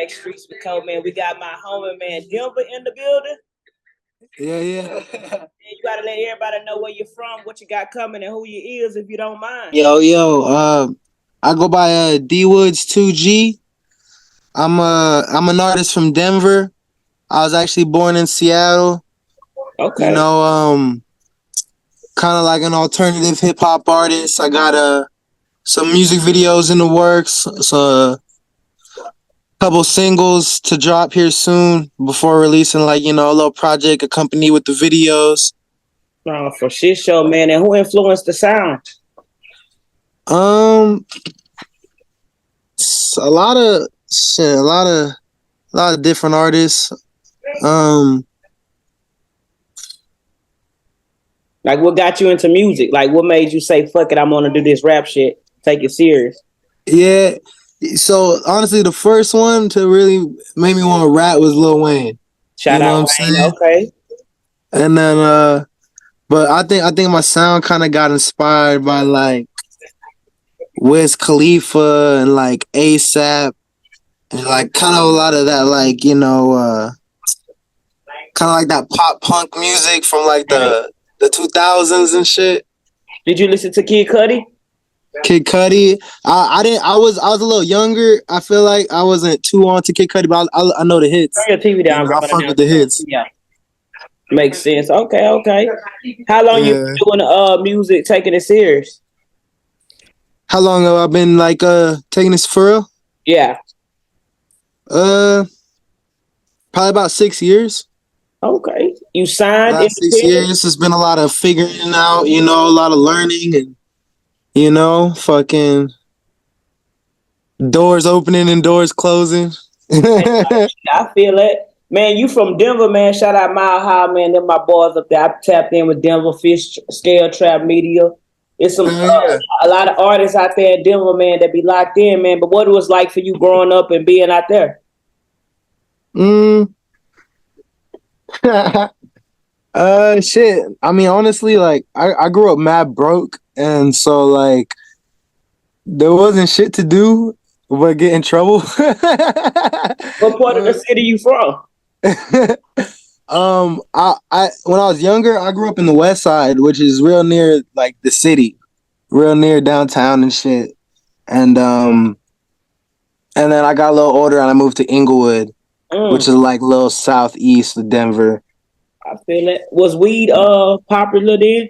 Back Streets with Cole, man. We got my homie, man, Denver in the building. Yeah. You gotta let everybody know where you're from, what you got coming, and who you is, if you don't mind. Yo. I go by Dwoodz 2G. I'm an artist from Denver. I was actually born in Seattle. You Okay. know, kind of like an alternative hip hop artist. I got some music videos in the works. So couple singles to drop here soon before releasing like a little project accompanied with the videos. For shit show, man. And who influenced the sound? Um, a lot of shit, a lot of different artists. Like, what got you into music? Like, what made you say, "Fuck it, I'm gonna do this rap shit. Take it serious." Yeah. So honestly, the first one to really make me want to rap was Lil Wayne. Shout You know out what I'm Wayne. saying? Okay. And then but I think my sound kind of got inspired by like Wiz Khalifa and like ASAP and like kind of a lot of that like kind of like that pop punk music from like the 2000s and shit. Did you listen to Kid Cudi? Kid Cudi, I didn't. I was a little younger. I feel like I wasn't too on to Kid Cudi, but I know the hits. Turn your TV down, bro. I fuck with the hits. Yeah, makes sense. Okay. How long you been doing music, taking it serious? How long have I been like taking this for real? Yeah. Probably about 6 years. Okay. You signed Last 6 years. It's been a lot of figuring out, a lot of learning and fucking doors opening and doors closing. I feel it. Man, you from Denver, man. Shout out Mile High, man. Them my boys up there. I tapped in with Denver Fish Scale Trap Media. It's some a lot of artists out there in Denver, man, that be locked in, man. But what it was like for you growing up and being out there? Shit. I mean, honestly, like I grew up mad broke, and so like there wasn't shit to do but get in trouble. What part of the city you from? I when I was younger, I grew up in the West Side, which is real near like the city, real near downtown and shit. And then I got a little older and I moved to Inglewood, which is like a little southeast of Denver. I feel it. Was weed popular then?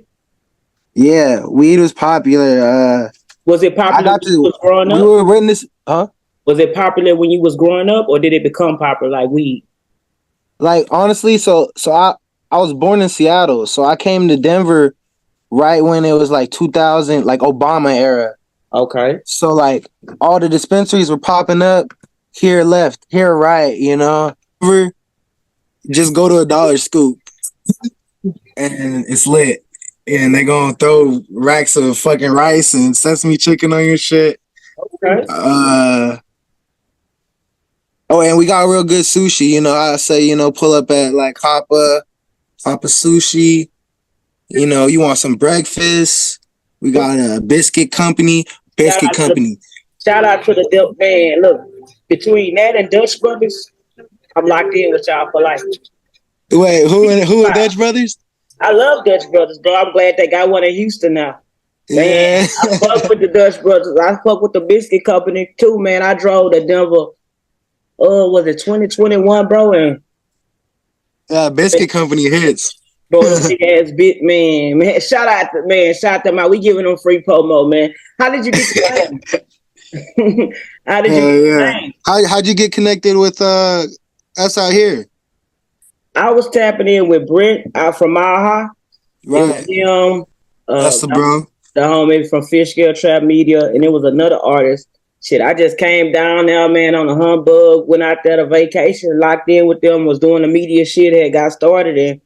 Yeah, weed was popular. Was it popular when you was growing up? We were renting this, huh? Was it popular when you was growing up, or did it become popular like weed? Like honestly, so I was born in Seattle, so I came to Denver right when it was like 2000, like Obama era. Okay. So like all the dispensaries were popping up here left, here right, Just go to a Dollar Scoop and it's lit. And they gonna throw racks of fucking rice and sesame chicken on your shit. Okay. Oh, and we got real good sushi. I say, pull up at like Hoppa Sushi. You want some breakfast. We got a biscuit company. Shout out to the man. Look, between that and Dutch Brothers, I'm locked in with y'all for life. Wait, who are Dutch Brothers? I love Dutch Brothers, bro. I'm glad they got one in Houston now. Man, yeah. I fuck with the Dutch Brothers. I fuck with the biscuit company too, man. I drove to Denver. Was it 2021, bro? And biscuit company hits. Bro, big ass bit, man. Shout out to them out. We giving them free promo, man. How did you get the name? How did you get the name? How'd you get connected with us out here? I was tapping in with Brent out from Mile High. Right. Him, that's the bro. The homie from Fish Scale Trap Media, and it was another artist. Shit, I just came down there, man, on a humbug, went out there to vacation, locked in with them, was doing the media shit, had got started, and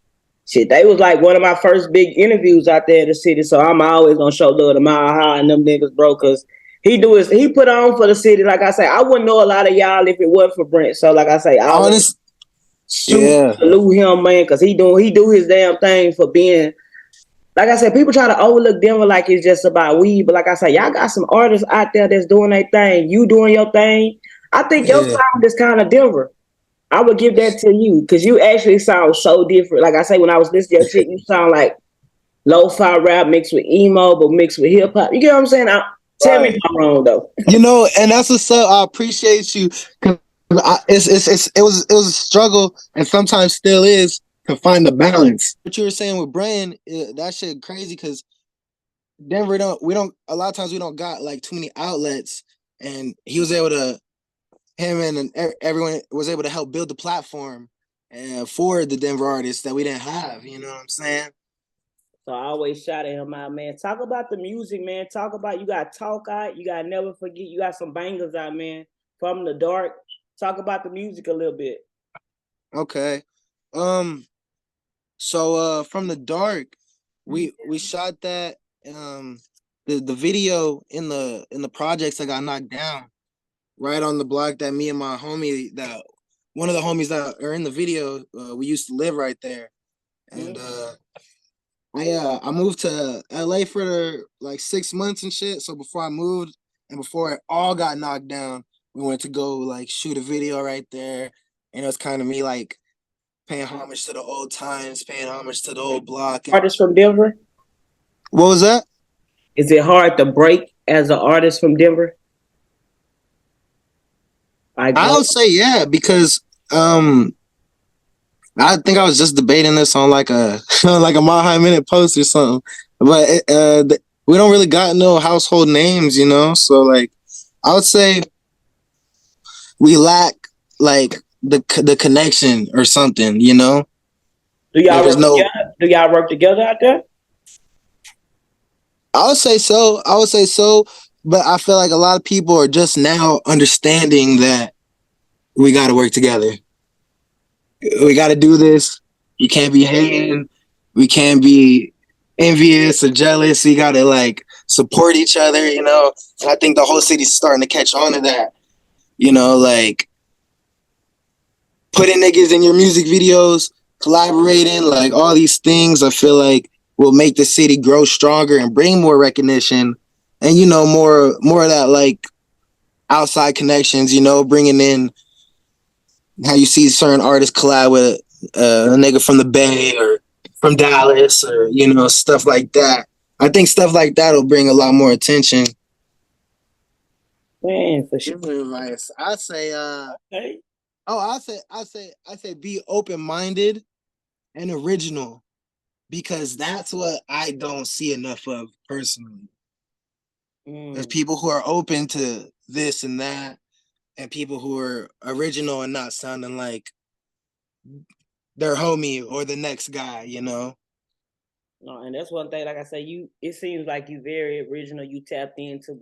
shit, they was like one of my first big interviews out there in the city, so I'm always gonna show love to Mile High and them niggas, bro, because he put on for the city. Like I say, I wouldn't know a lot of y'all if it wasn't for Brent. So like I say, I always salute him, man, because he do his damn thing for being. Like I said, people try to overlook Denver like it's just about weed, but like I said, y'all got some artists out there that's doing their thing. You doing your thing. I think your Yeah. sound is kind of Denver. I would give that to you because you actually sound so different. Like I say, when I was listening to your shit, you sound like lo-fi rap mixed with emo, but mixed with hip hop. You get what I'm saying? Tell me if Right. I'm wrong though. And that's what's up. I appreciate you. 'Cause it was a struggle, and sometimes still is to find the balance. What you were saying with Brian, that shit crazy because Denver don't we don't a lot of times we don't got like too many outlets, and he was able to him and everyone was able to help build the platform for the Denver artists that we didn't have. You know what I'm saying? So I always shout at him out, man. Talk about the music, man. Talk about you got Talk Out, you got Never Forget, you got some bangers out, man. From the Dark. Talk about the music a little bit. Okay. Um. So from the dark, we shot that the video in the projects that got knocked down right on the block that me and my homie that one of the homies that are in the video we used to live right there, and I moved to LA for like 6 months and shit. So before I moved and before it all got knocked down, we went to go like shoot a video right there, and it was kind of me like paying homage to the old times, paying homage to the old block. Artist from Denver. What was that? Is it hard to break as an artist from Denver? Like I go would say yeah, because I think I was just debating this on like a like a Mile High Minute post or something, but we don't really got no household names, So like, I would say we lack like the connection or something, do y'all There's work no. together? Do y'all work together out there? I would say so. I would say so, but I feel like a lot of people are just now understanding that we got to work together. We got to do this. You can't be hating. We can't be envious or jealous. We got to like support each other. And I think the whole city's starting to catch on to that. Like putting niggas in your music videos, collaborating, like all these things. I feel like will make the city grow stronger and bring more recognition, and more of that like outside connections. Bringing in how you see certain artists collab with a nigga from the Bay or from Dallas or stuff like that. I think stuff like that will bring a lot more attention. Man, for sure. Give me advice. I say, Okay. oh, I say, be open minded and original because that's what I don't see enough of personally. There's people who are open to this and that, and people who are original and not sounding like their homie or the next guy. No, and that's one thing. Like I say, it seems like you very original. You tapped into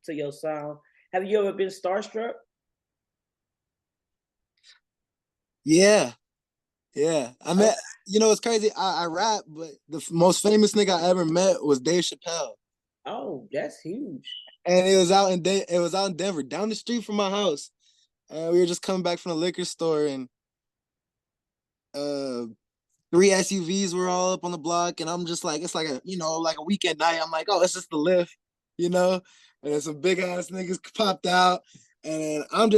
to your sound. Have you ever been starstruck? Yeah, yeah. I met. It's crazy. I rap, but the most famous nigga I ever met was Dave Chappelle. Oh, that's huge. And it was out in Denver, down the street from my house. We were just coming back from the liquor store, and 3 SUVs were all up on the block, and I'm just like, it's like a weekend night. I'm like, oh, it's just the lift. And then some big ass niggas popped out, and then I'm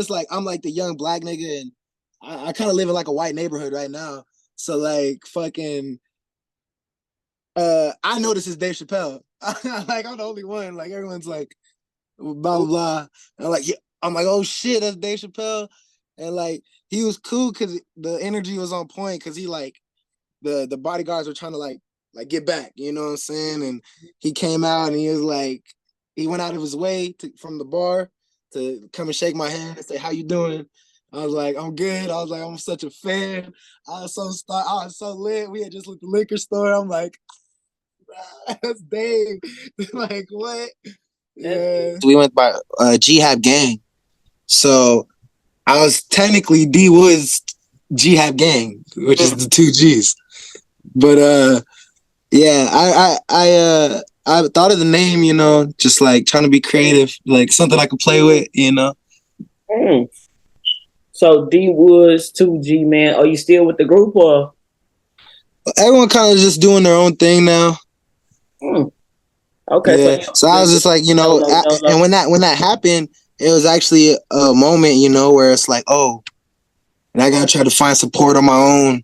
like the young black nigga, and I kind of live in like a white neighborhood right now. So like fucking I know this is Dave Chappelle. Like I'm the only one. Like everyone's like blah blah blah. And I'm like, yeah. I'm like, oh shit, that's Dave Chappelle. And like he was cool because the energy was on point because he like the bodyguards were trying to like get back, you know what I'm saying? And he came out and he was like, he went out of his way from the bar to come and shake my hand and say, how you doing? I was like, I'm good. I was like, I'm such a fan. I was so lit. We had just left the liquor store. I'm like, that's Dave. Like, what? Yeah. We went by G-Hab Gang. So I was technically Dwoodz G-Hab Gang, which is the two G's. But yeah, I thought of the name, just like trying to be creative, like something I could play with. So Dwoodz 2G, man. Are you still with the group or? Everyone kind of just doing their own thing now. Okay, yeah. So I was just like, and when that happened, it was actually a moment, you know, where it's like, oh, and I gotta try to find support on my own.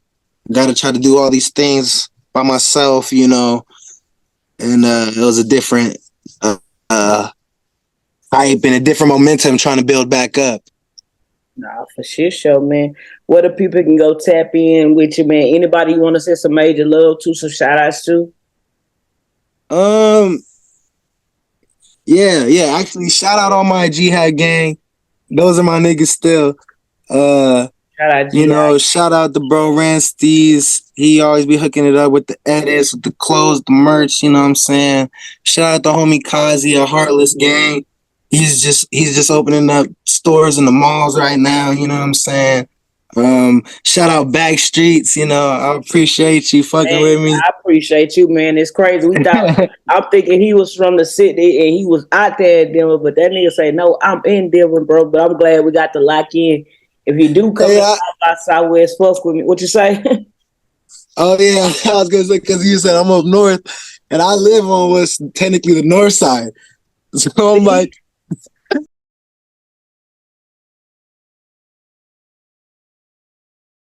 Gotta try to do all these things by myself, you know. And it was a different uh, hype and a different momentum trying to build back up. Nah, for sure, man. What the people can go tap in with you, man? Anybody you want to send some major love to, some shout outs to? Yeah. Actually, shout out on my Jihad gang. Those are my niggas still. Shout out You G. know, shout out to bro Ranstees. He always be hooking it up with the edits, with the clothes, the merch, you know what I'm saying? Shout out to homie Kazi, a Heartless gang. He's just opening up stores in the malls right now, you know what I'm saying? Shout out Back Streets, you know, I appreciate you fucking Man, with me. I appreciate you, man. It's crazy. We thought I'm thinking he was from the city and he was out there in Denver, but that nigga say, no, I'm in Denver, bro. But I'm glad we got to lock in. If you do come Hey, to South by Southwest, fuck with me. What you say? oh yeah, I was gonna say because you said I'm up north and I live on what's technically the north side. So I'm like,